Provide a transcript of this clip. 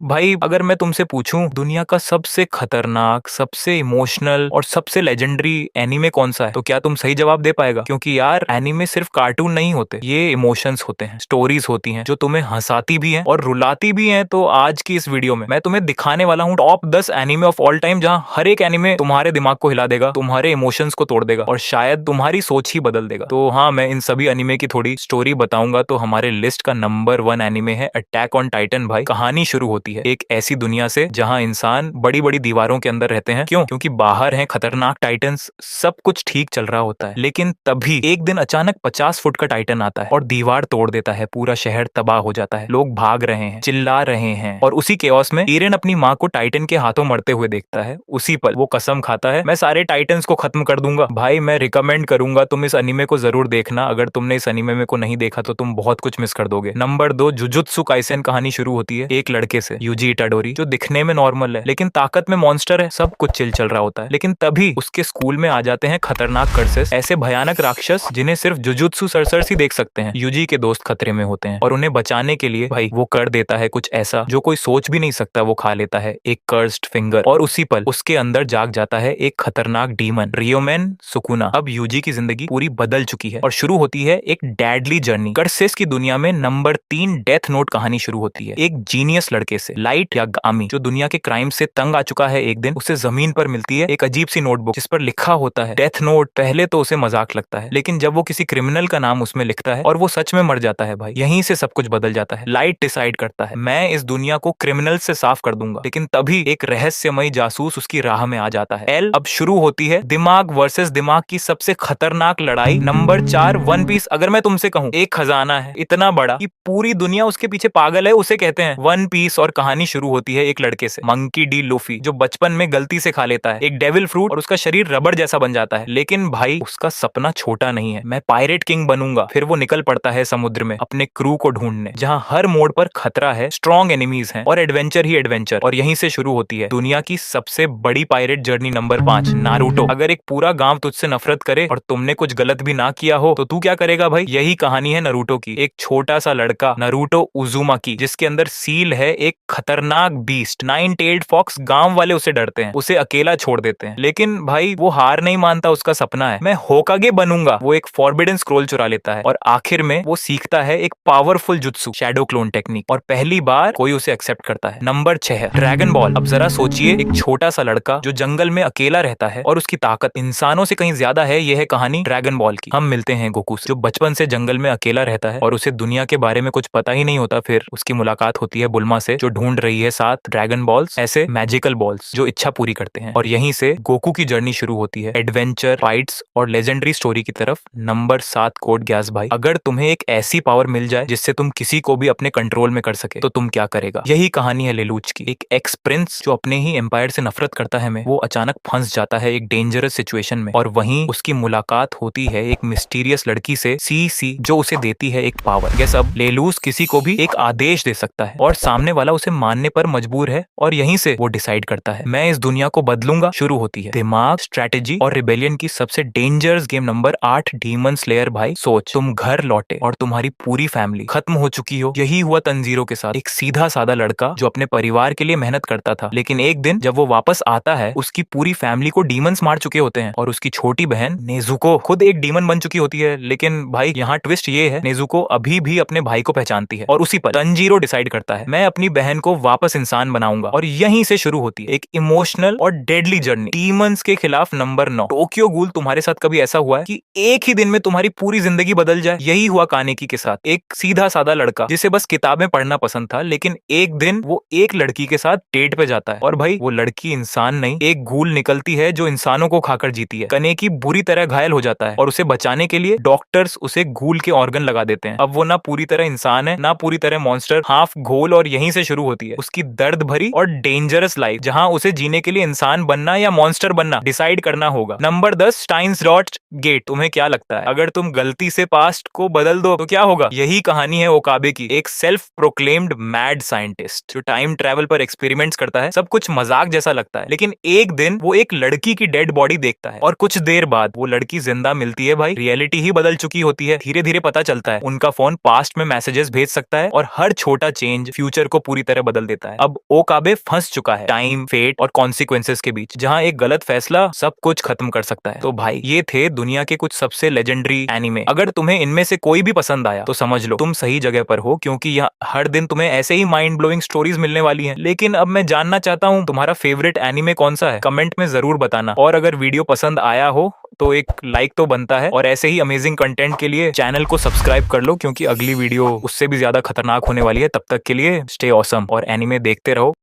भाई अगर मैं तुमसे पूछूं दुनिया का सबसे खतरनाक, सबसे इमोशनल और सबसे लेजेंडरी एनीमे कौन सा है, तो क्या तुम सही जवाब दे पाएगा? क्योंकि यार एनीमे सिर्फ कार्टून नहीं होते, ये इमोशंस होते हैं, स्टोरीज होती हैं जो तुम्हें हंसाती भी हैं और रुलाती भी हैं। तो आज की इस वीडियो में मैं तुम्हें दिखाने वाला हूँ top 10 anime of all time, जहाँ हर एक एनीमे तुम्हारे दिमाग को हिला देगा, तुम्हारे इमोशंस को तोड़ देगा और शायद तुम्हारी सोच ही बदल देगा। तो हाँ, मैं इन सभी एनीमे की थोड़ी स्टोरी बताऊंगा। तो हमारे लिस्ट का नंबर 1 एनीमे है अटैक ऑन टाइटन। भाई कहानी शुरू होती है एक ऐसी दुनिया से जहां इंसान बड़ी बड़ी दीवारों के अंदर रहते हैं। क्यों? क्योंकि बाहर हैं खतरनाक टाइटन्स, सब कुछ ठीक चल रहा होता है। लेकिन तभी एक दिन अचानक 50 फुट का टाइटन आता है और दीवार तोड़ देता है। पूरा शहर तबाह हो जाता है, लोग भाग रहे हैं, चिल्ला रहे हैं और उसी केओस में इरेन अपनी माँ को टाइटन के हाथों मरते हुए देखता है। उसी पल वो कसम खाता है, मैं सारे टाइटन्स को खत्म कर दूंगा। भाई मैं रिकमेंड करूंगा तुम इस अनिमे को जरूर देखना। अगर तुमने इस अनिमे में को नहीं देखा तो तुम बहुत कुछ मिस कर दोगे। Number 2, jujutsu Kaisen. कहानी शुरू होती है एक लड़के से, यूजी इटाडोरी, जो दिखने में नॉर्मल है लेकिन ताकत में मॉन्स्टर है। सब कुछ चिल चल रहा होता है, लेकिन तभी उसके स्कूल में आ जाते हैं खतरनाक कर्सेस, ऐसे भयानक राक्षस जिन्हें सिर्फ जुजुत्सु सरसर्स ही देख सकते हैं। यूजी के दोस्त खतरे में होते हैं और उन्हें बचाने के लिए भाई वो कर देता है कुछ ऐसा जो कोई सोच भी नहीं सकता। वो खा लेता है एक कर्स्ड फिंगर और उसी पल उसके अंदर जाग जाता है एक खतरनाक डीमन, रियोमेन सुकुना। अब यूजी की जिंदगी पूरी बदल चुकी है और शुरू होती है एक डेडली जर्नी कर्सेस की दुनिया में। Number 3, death note. कहानी शुरू होती है एक जीनियस लड़के से, लाइट या गामी, जो दुनिया के क्राइम से तंग आ चुका है। एक दिन उसे जमीन पर मिलती है एक अजीब सी नोटबुक जिस पर लिखा होता है डेथ नोट। पहले तो उसे मजाक लगता है, लेकिन जब वो किसी क्रिमिनल का नाम उसमें लिखता है और वो सच में मर जाता है, भाई यहीं से सब कुछ बदल जाता है। लाइट डिसाइड करता है, मैं इस दुनिया को क्रिमिनल से साफ कर दूंगा। लेकिन तभी एक रहस्यमयी जासूस उसकी राह में आ जाता है, एल। अब शुरू होती है दिमाग वर्सेस दिमाग की सबसे खतरनाक लड़ाई। Number 4, one piece. अगर मैं तुमसे कहूं एक खजाना है इतना बड़ा कि पूरी दुनिया उसके पीछे पागल है, उसे कहते हैं वन पीस। और कहानी शुरू होती है एक लड़के से, मंकी डी लूफी, जो बचपन में गलती से खा लेता है एक डेविल फ्रूट और उसका शरीर रबड़ जैसा बन जाता है। लेकिन भाई उसका सपना छोटा नहीं है, मैं पायरेट किंग बनूंगा। फिर वो निकल पड़ता है समुद्र में अपने क्रू को ढूंढने, जहां हर मोड़ पर खतरा है, स्ट्रॉन्ग एनिमीज हैं और एडवेंचर ही एडवेंचर। और यहीं से शुरू होती है दुनिया की सबसे बड़ी पायरेट जर्नी। Number 5, Naruto. अगर एक पूरा गांव तुझसे नफरत करे और तुमने कुछ गलत भी ना किया हो तो तू क्या करेगा? भाई यही कहानी है नारुतो की। एक छोटा सा लड़का नारुतो उजुमाकी, जिसके अंदर सील है एक खतरनाक बीस्ट, नाइन टेल्ड फॉक्स। गांव वाले उसे डरते हैं, उसे अकेला छोड़ देते हैं। लेकिन भाई वो हार नहीं मानता, उसका सपना है मैं होकागे बनूंगा। वो एक फॉरबिडन स्क्रोल चुरा लेता है और आखिर में वो सीखता है एक powerful jutsu, shadow clone technique, और पहली बार कोई उसे एक्सेप्ट करता है। नंबर 6 है ड्रैगन बॉल। अब जरा सोचिए, एक छोटा सा लड़का जो जंगल में अकेला रहता है और उसकी ताकत इंसानों से कहीं ज्यादा है। यह है कहानी ड्रैगन बॉल की। हम मिलते हैं गोकू से, जो बचपन से जंगल में अकेला रहता है और उसे दुनिया के बारे में कुछ पता ही नहीं होता। फिर उसकी मुलाकात होती है बुल्मा से, जो ढूंढ रही है 7 ड्रैगन बॉल्स, ऐसे मैजिकल बॉल्स जो इच्छा पूरी करते हैं। और यहीं से गोकू की जर्नी शुरू होती है एडवेंचर, फाइट्स और लेजेंडरी स्टोरी की तरफ। Number 7, code gas. भाई अगर तुम्हें एक ऐसी पावर मिल जाए जिससे तुम किसी को भी अपने कंट्रोल में कर सके तो तुम क्या करेगा? यही कहानी है लेलूच की। एक एक्स प्रिंस जो अपने ही एम्पायर से नफरत करता है, वो अचानक फंस जाता है एक डेंजरस सिचुएशन में और वहीं उसकी मुलाकात होती है एक मिस्टीरियस लड़की से, सी, जो उसे देती है एक पावर। गेस अब लेलूस किसी को भी एक आदेश दे सकता है और सामने वाला उसे मानने पर मजबूर है और यहीं से वो डिसाइड करता है मैं इस दुनिया को बदलूंगा। शुरू होती है दिमाग, स्ट्रेटेजी और रिबेलियन की सबसे dangerous game. Number 8, demon slayer. भाई सोच, तुम घर लौटे और तुम्हारी पूरी फैमिली खत्म हो चुकी हो। यही हुआ तंजीरो के साथ, एक सीधा सादा लड़का जो अपने परिवार के लिए मेहनत करता था, लेकिन एक दिन जब वो वापस आता है उसकी पूरी फैमिली को डीमंस मार चुके होते हैं और उसकी छोटी बहन नेजुको खुद एक डीमन बन चुकी होती है। लेकिन भाई यहाँ ट्विस्ट ये है, नेजुको अभी भी अपने भाई को पहचानती है और उसी पर तंजीरो डिसाइड करता है मैं अपनी बहन को वापस इंसान बनाऊंगा। और यहीं से शुरू होती है एक इमोशनल और डेडली जर्नी डीमंस के खिलाफ। Number 9, Tokyo ghoul. तुम्हारे साथ कभी ऐसा हुआ है कि एक ही दिन में तुम्हारी पूरी जिंदगी बदल जाए? यही हुआ कानेकी के साथ। एक सीधा सादा लड़का जिसे बस किताबें पढ़ना पसंद था, लेकिन एक दिन वो एक लड़की के साथ डेट पे जाता है और भाई वो लड़की इंसान नहीं, एक गूल निकलती है जो इंसानों को खाकर जीती है। कानेकी बुरी तरह घायल हो जाता है और उसे बचाने के लिए डॉक्टर्स उसे गूल के ऑर्गन लगा देते हैं। अब वो ना पूरी तरह इंसान है ना पूरी तरह मॉन्स्टर, हाफ घोल। और यहीं से शुरू होती है उसकी दर्द भरी और डेंजरस लाइफ, जहां उसे जीने के लिए इंसान बनना या मॉन्स्टर बनना डिसाइड करना होगा। Number 10, Steins dot gate. तुम्हें क्या लगता है अगर तुम गलती से पास्ट को बदल दो तो क्या होगा? यही कहानी है ओकाबे की, एक सेल्फ प्रोक्लेम्ड मैड साइंटिस्ट जो टाइम ट्रेवल पर एक्सपेरिमेंट्स करता है। सब कुछ मजाक जैसा लगता है, लेकिन एक दिन वो एक लड़की की डेड बॉडी देखता है और कुछ देर बाद वो लड़की जिंदा मिलती है। भाई रियलिटी ही बदल चुकी होती है। धीरे धीरे पता चलता है उनका फोन पास्ट में मैसेजेस भेज सकता है और हर छोटा चेंज फ्यूचर को पूरी तरह बदल देता है। अब ओकाबे फंस चुका है टाइम, फेट और कॉन्सिक्वेंसेस के बीच, जहाँ एक गलत फैसला सब कुछ खत्म कर सकता है। तो भाई ये थे दुनिया के कुछ सबसे लेजेंडरी एनिमे। अगर तुम्हें इनमें से कोई भी पसंद आया तो समझ लो तुम सही जगह पर हो, क्योंकि यहाँ हर दिन तुम्हें ऐसे ही माइंड ब्लोइंग स्टोरीज मिलने वाली हैं। लेकिन अब मैं जानना चाहता हूँ तुम्हारा फेवरेट एनिमे कौन सा है, कमेंट में जरूर बताना। और अगर वीडियो पसंद आया हो तो एक लाइक तो बनता है, और ऐसे ही अमेजिंग कंटेंट के लिए चैनल को सब्सक्राइब कर लो, क्योंकि अगली वीडियो उससे भी ज्यादा खतरनाक होने वाली है। तब तक के लिए स्टे ऑसम और एनिमे देखते रहो।